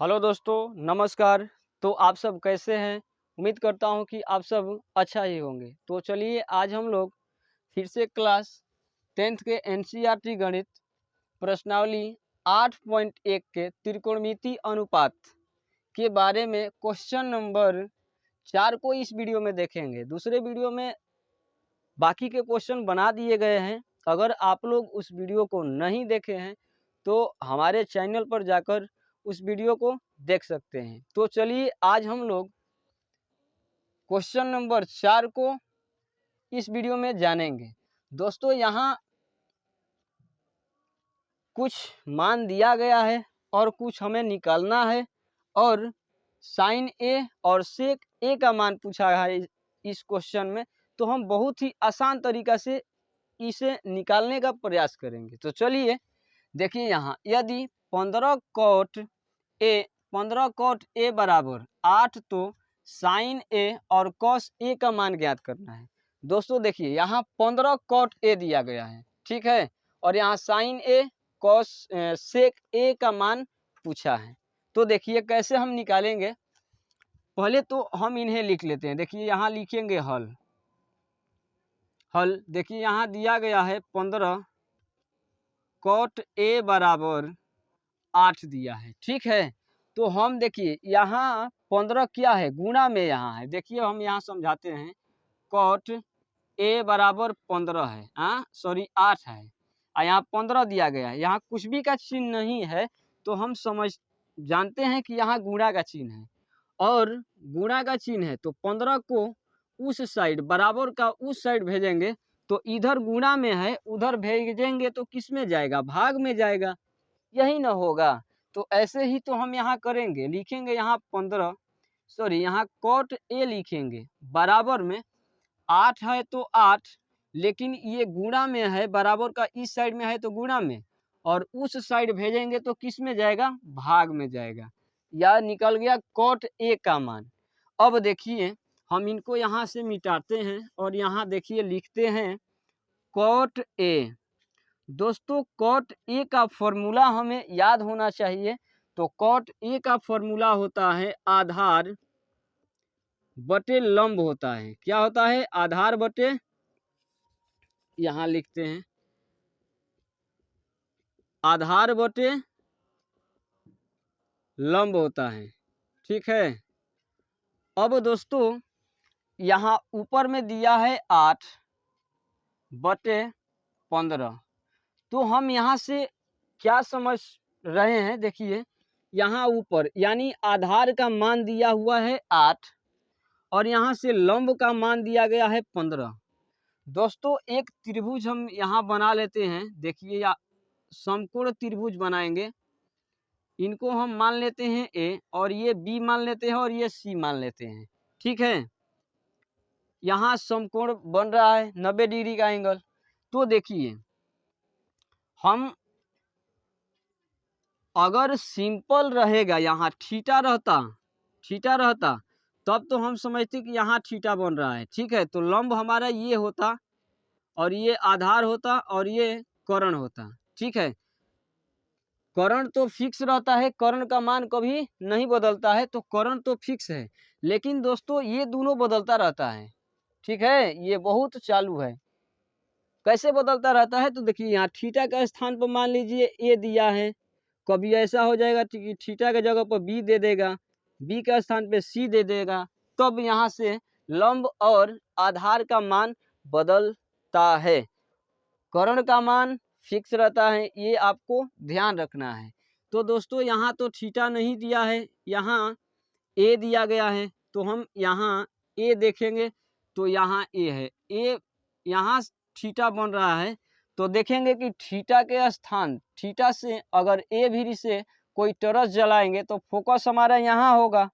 Hello दोस्तों, नमस्कार। तो आप सब कैसे हैं? उम्मीद करता हूं कि आप सब अच्छा ही होंगे। तो चलिए आज हम लोग फिर से क्लास 10th के एनसीईआरटी गणित प्रश्नावली 8.1 के त्रिकोणमिति अनुपात के बारे में क्वेश्चन नंबर 4 को इस वीडियो में देखेंगे। दूसरे वीडियो में बाकी के क्वेश्चन बना दिए गए हैं। अगर आप लोग उस वीडियो को नहीं देखे हैं तो हमारे चैनल पर जाकर उस वीडियो को देख सकते हैं। तो चलिए आज हम लोग क्वेश्चन नंबर 4 को इस वीडियो में जानेंगे। दोस्तों यहाँ कुछ मान दिया गया है और कुछ हमें निकालना है और साइन ए और सेक ए का मान पूछा है इस क्वेश्चन में। तो हम बहुत ही आसान तरीका से इसे निकालने का प्रयास करेंगे। तो चलिए देखिए यहाँ यदि 15 कॉट ए बराबर 8 तो साइन ए और कॉस ए का मान ज्ञात करना है। दोस्तों देखिए यहाँ 15 कॉट ए दिया गया है, ठीक है, और यहाँ साइन ए कॉस सेक ए का मान पूछा है। तो देखिए कैसे हम निकालेंगे। पहले तो हम इन्हें लिख लेते हैं। देखिए यहाँ लिखेंगे हल देखिए यहाँ दिया गया है 15 कॉट ए बराबर 8 दिया है, ठीक है। तो हम देखिए यहाँ 15 क्या है, गुणा में यहाँ है। देखिए हम यहाँ समझाते हैं। कॉट ए बराबर 15 है, हाँ सॉरी 8 है, और यहाँ 15 दिया गया है। यहाँ कुछ भी का चिन्ह नहीं है तो हम जानते हैं कि यहाँ गुणा का चिन्ह है, और गुणा का चिन्ह है तो 15 को उस साइड बराबर का उस साइड भेजेंगे तो इधर गुणा में है, उधर भेजेंगे तो किस में जाएगा, भाग में जाएगा, यही ना होगा। तो ऐसे ही तो हम यहाँ करेंगे, लिखेंगे यहाँ 15 सॉरी यहाँ कॉट ए लिखेंगे बराबर में 8 है तो 8, लेकिन ये गुणा में है, बराबर का इस साइड में है तो गुणा में, और उस साइड भेजेंगे तो किस में जाएगा, भाग में जाएगा। या निकल गया कॉट ए का मान। अब देखिए हम इनको यहाँ से मिटाते हैं और यहाँ देखिए लिखते हैं कॉट ए। दोस्तों कॉट ए का फॉर्मूला हमें याद होना चाहिए। तो कॉट ए का फॉर्मूला होता है आधार बटे लंब होता है। क्या होता है, आधार बटे, यहाँ लिखते हैं आधार बटे लंब होता है, ठीक है। अब दोस्तों यहाँ ऊपर में दिया है 8 बटे 15। तो हम यहाँ से क्या समझ रहे हैं, देखिए यहाँ ऊपर यानी आधार का मान दिया हुआ है 8 और यहाँ से लंब का मान दिया गया है 15। दोस्तों एक त्रिभुज हम यहाँ बना लेते हैं। देखिए या समकोण त्रिभुज बनाएंगे। इनको हम मान लेते हैं ए, और ये बी मान लेते हैं, और ये सी मान लेते हैं, ठीक है। यहाँ समकोण बन रहा है 90 डिग्री का एंगल। तो देखिए हम अगर सिंपल रहेगा, यहाँ थीटा रहता तब तो हम समझते कि यहाँ थीटा बन रहा है, ठीक है। तो लंब हमारा ये होता और ये आधार होता और ये कर्ण होता, ठीक है। कर्ण तो फिक्स रहता है, कर्ण का मान कभी नहीं बदलता है, तो कर्ण तो फिक्स है। लेकिन दोस्तों ये दोनों बदलता रहता है, ठीक है, ये बहुत चालू है। कैसे बदलता रहता है, तो देखिए यहाँ थीटा का स्थान पर मान लीजिए ए दिया है, कभी ऐसा हो जाएगा कि थीटा के जगह पर बी दे देगा, बी का स्थान पे सी दे देगा, तब यहाँ से लंब और आधार का मान बदलता है। कर्ण का मान फिक्स रहता है, ये आपको ध्यान रखना है। तो दोस्तों यहाँ तो थीटा नहीं दिया है, यहाँ ए दिया गया है। तो हम यहाँ ए देखेंगे तो यहाँ ए है, ए यहाँ थीटा बन रहा है। तो देखेंगे कि थीटा के स्थान, थीटा से अगर ए भी से कोई टॉरस जलाएंगे तो फोकस हमारा यहाँ होगा,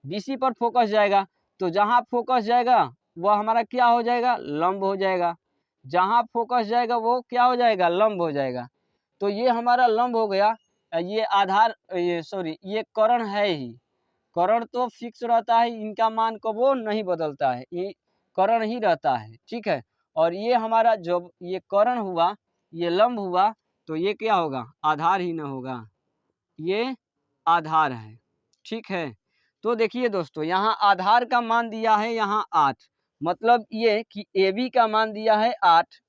बीसी पर फोकस जाएगा। तो जहाँ फोकस जाएगा वह हमारा क्या हो जाएगा, लंब हो जाएगा। जहाँ फोकस जाएगा वो क्या हो जाएगा, लंब हो जाएगा। तो ये हमारा लंब हो गया। ये आधार ये कर्ण है ही, कर्ण तो फिक्स रहता है, इनका मान कबो नहीं बदलता है, ये कर्ण ही रहता है, ठीक है। और ये हमारा जब ये कर्ण हुआ, ये लंब हुआ, तो ये क्या होगा, आधार ही न होगा, ये आधार है। ठीक है, तो देखिए दोस्तों यहाँ आधार का मान दिया है यहाँ 8, मतलब ये कि AB का मान दिया है 8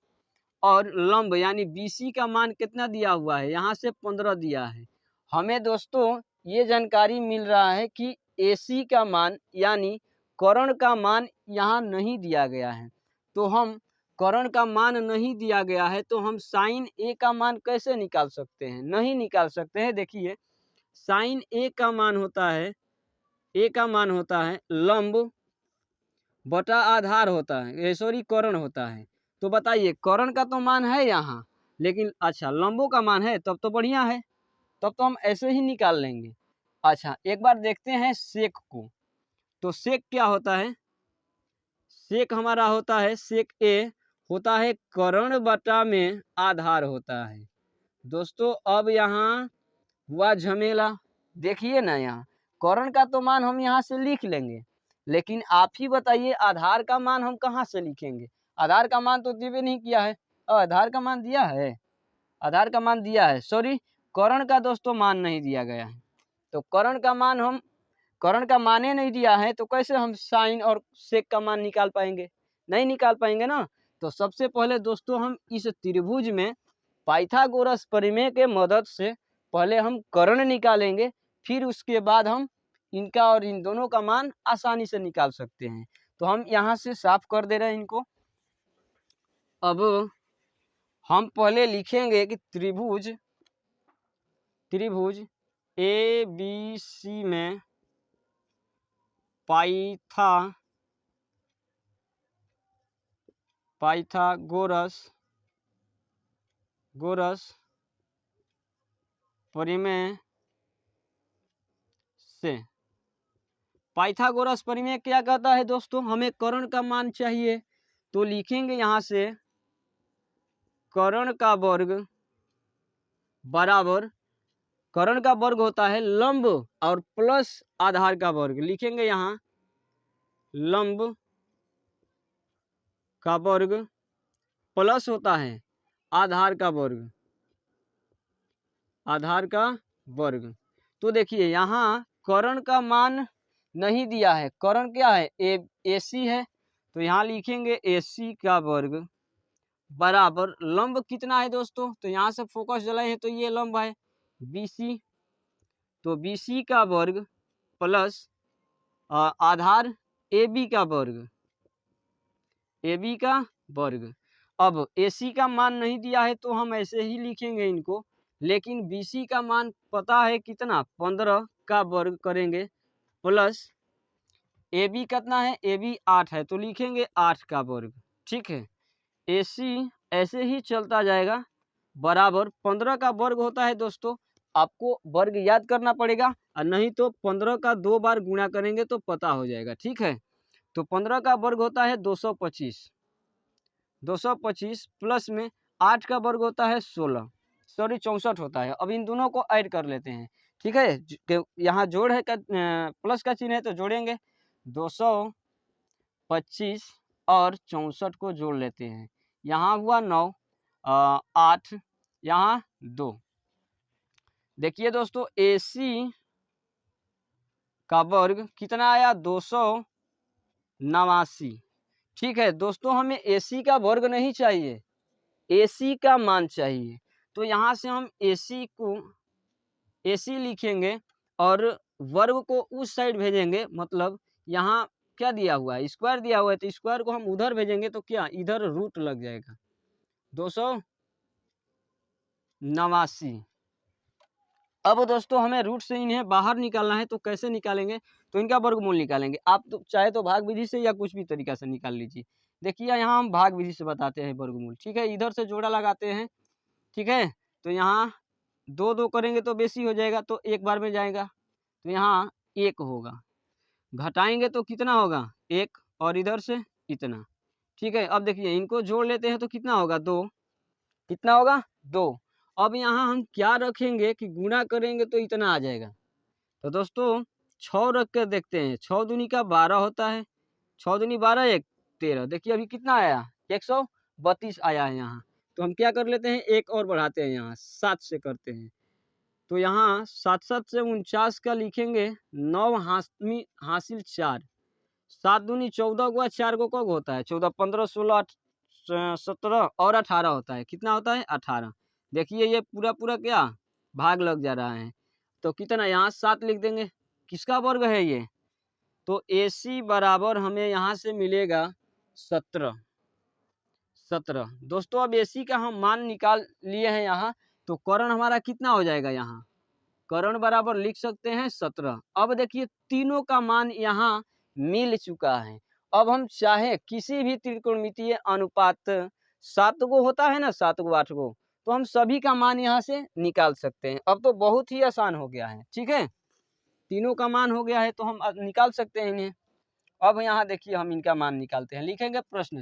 और लंब यानी BC का मान कितना दिया हुआ है, यहाँ से 15 दिया है। हमें दोस्तों ये जानकारी मिल रहा है कि AC का मान यानी कर्ण का मान यहाँ नहीं दिया गया है, तो हम कर्ण का मान नहीं दिया गया है तो हम साइन A का मान कैसे निकाल सकते हैं, नहीं निकाल सकते हैं। देखिए साइन A का मान होता है, A का मान होता है लंब बटा आधार होता है, सॉरी कर्ण होता है। तो बताइए कर्ण का तो मान है यहाँ, लेकिन अच्छा लंबों का मान है, तब तो बढ़िया है, तब तो हम ऐसे ही निकाल लेंगे। अच्छा एक बार देखते हैं सेक को, तो सेक क्या होता है, सेक हमारा होता है सेक ए होता है कर्ण बटा में आधार होता है। दोस्तों अब यहाँ हुआ झमेला, देखिए ना यहाँ कर्ण का तो मान हम यहाँ से लिख लेंगे, लेकिन आप ही बताइए आधार का मान हम कहाँ से लिखेंगे, आधार का मान तो दिए नहीं किया है। आधार का मान दिया है, आधार का मान दिया है, सॉरी कर्ण का दोस्तों मान नहीं दिया गया है। तो कर्ण का मान हम, कर्ण का माने नहीं दिया है तो कैसे हम साइन और सेक का मान निकाल पाएंगे, नहीं निकाल पाएंगे ना। तो सबसे पहले दोस्तों हम इस त्रिभुज में पाइथागोरस प्रमेय के मदद से पहले हम कर्ण निकालेंगे, फिर उसके बाद हम इनका और इन दोनों का मान आसानी से निकाल सकते हैं। तो हम यहाँ से साफ कर दे रहे हैं इनको। अब हम पहले लिखेंगे कि त्रिभुज ABC में पाइथागोरस प्रमेय से, पाइथागोरस प्रमेय क्या कहता है दोस्तों, हमें कर्ण का मान चाहिए, तो लिखेंगे यहाँ से कर्ण का वर्ग बराबर, कर्ण का वर्ग होता है लंब और प्लस आधार का वर्ग, लिखेंगे यहाँ लंब का वर्ग प्लस होता है आधार का वर्ग, आधार का वर्ग। तो देखिए यहाँ कर्ण का मान नहीं दिया है, कर्ण क्या है AC है, तो यहाँ लिखेंगे AC का वर्ग बराबर लंब कितना है दोस्तों, तो यहाँ से फोकस जलाए हैं तो ये लंब है BC, तो BC का वर्ग प्लस आधार AB का वर्ग, AB का वर्ग। अब AC का मान नहीं दिया है तो हम ऐसे ही लिखेंगे इनको, लेकिन BC का मान पता है कितना, 15 का वर्ग करेंगे प्लस AB कितना है, AB 8 है तो लिखेंगे 8 का वर्ग। ठीक है, AC ऐसे ही चलता जाएगा बराबर 15 का वर्ग होता है दोस्तों, आपको वर्ग याद करना पड़ेगा और नहीं तो 15 का 2 बार गुणा करेंगे तो पता हो जाएगा। ठीक है, तो 15 का वर्ग होता है 225, 225 प्लस में 8 का वर्ग होता है 16, सॉरी 64 होता है। अब इन दोनों को ऐड कर लेते हैं। ठीक है, यहाँ जोड़ है प्लस का चिन्ह है तो जोड़ेंगे, 225 और 64 को जोड़ लेते हैं, यहाँ हुआ 9, 8 यहाँ 2। देखिए दोस्तों AC का वर्ग कितना आया, 289। ठीक है दोस्तों, हमें AC का वर्ग नहीं चाहिए, AC का मान चाहिए, तो यहाँ से हम AC लिखेंगे और वर्ग को उस साइड भेजेंगे, मतलब यहाँ क्या दिया हुआ है, स्क्वायर दिया हुआ है, तो स्क्वायर को हम उधर भेजेंगे तो क्या इधर रूट लग जाएगा, 289। अब दोस्तों हमें रूट से इन्हें बाहर निकालना है, तो कैसे निकालेंगे, तो इनका वर्गमूल निकालेंगे। आप तो चाहे तो भाग विधि से या कुछ भी तरीका से निकाल लीजिए। देखिए यहाँ हम भाग विधि से बताते हैं वर्गमूल। ठीक है, इधर से जोड़ा लगाते हैं। ठीक है, तो यहाँ 2 करेंगे तो बेसी हो जाएगा, तो एक बार में जाएगा, तो यहाँ 1 होगा, घटाएंगे तो कितना होगा 1 और इधर से इतना। ठीक है, अब देखिए इनको जोड़ लेते हैं तो कितना होगा 2, कितना होगा 2। अब यहाँ हम क्या रखेंगे कि गुणा करेंगे तो इतना आ जाएगा। तो दोस्तों 6 रख कर देखते हैं, 6 दूनी का 12 होता है, 6 दूनी 12 1 13। देखिए अभी कितना आया, 132 आया है यहाँ। तो हम क्या कर लेते हैं, एक और बढ़ाते हैं, यहाँ 7 से करते हैं, तो यहाँ 7 से 49 का लिखेंगे 9 हासिल 4, 7 दूनी 14 हुआ, 4 को कब होता है 14, 15, 16, 17 और 18 होता है। कितना होता है 18। देखिए ये पूरा पूरा क्या भाग लग जा रहा है, तो कितना यहाँ 7 लिख देंगे। किसका वर्ग है ये, तो AC बराबर हमें यहाँ से मिलेगा 17। दोस्तों अब AC का हम मान निकाल लिए हैं यहाँ, तो कर्ण हमारा कितना हो जाएगा, यहाँ कर्ण बराबर लिख सकते हैं 17। अब देखिए तीनों का मान यहाँ मिल चुका है। अब हम चाहे किसी भी त्रिकोणमितीय अनुपात 7 गो होता है ना, 7 गो 8 गो, तो हम सभी का मान यहाँ से निकाल सकते हैं। अब तो बहुत ही आसान हो गया है, ठीक है, तीनों का मान हो गया है तो हम निकाल सकते हैं इन्हें। अब यहाँ देखिए हम इनका मान निकालते हैं, लिखेंगे प्रश्न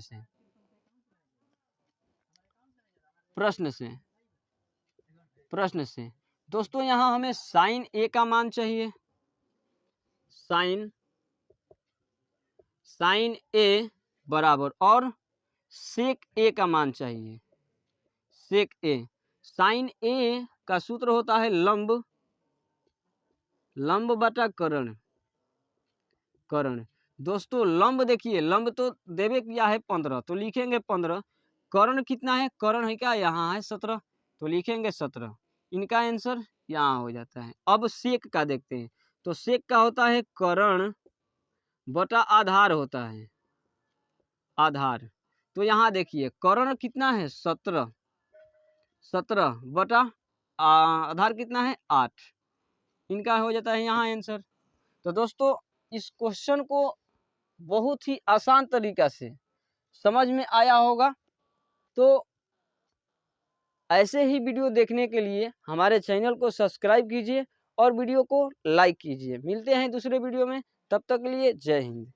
से। दोस्तों यहाँ हमें साइन A का मान चाहिए, साइन A बराबर, और सेक A का मान चाहिए, सेक A। साइन A का सूत्र होता है लंब बटा कर्ण। दोस्तों लंब देखिए, लंब तो देवे किया है 15, तो लिखेंगे 15। कर्ण कितना है, कर्ण है क्या, यहाँ है 17, तो लिखेंगे 17। इनका आंसर यहाँ हो जाता है। अब सेक का देखते हैं, तो सेक का होता है कर्ण बटा आधार होता है, आधार। तो यहाँ देखिए कर्ण कितना है 17 बटा आधार कितना है 8, इनका हो जाता है यहाँ आंसर। तो दोस्तों इस क्वेश्चन को बहुत ही आसान तरीका से समझ में आया होगा। तो ऐसे ही वीडियो देखने के लिए हमारे चैनल को सब्सक्राइब कीजिए और वीडियो को लाइक कीजिए। मिलते हैं दूसरे वीडियो में, तब तक के लिए जय हिंद।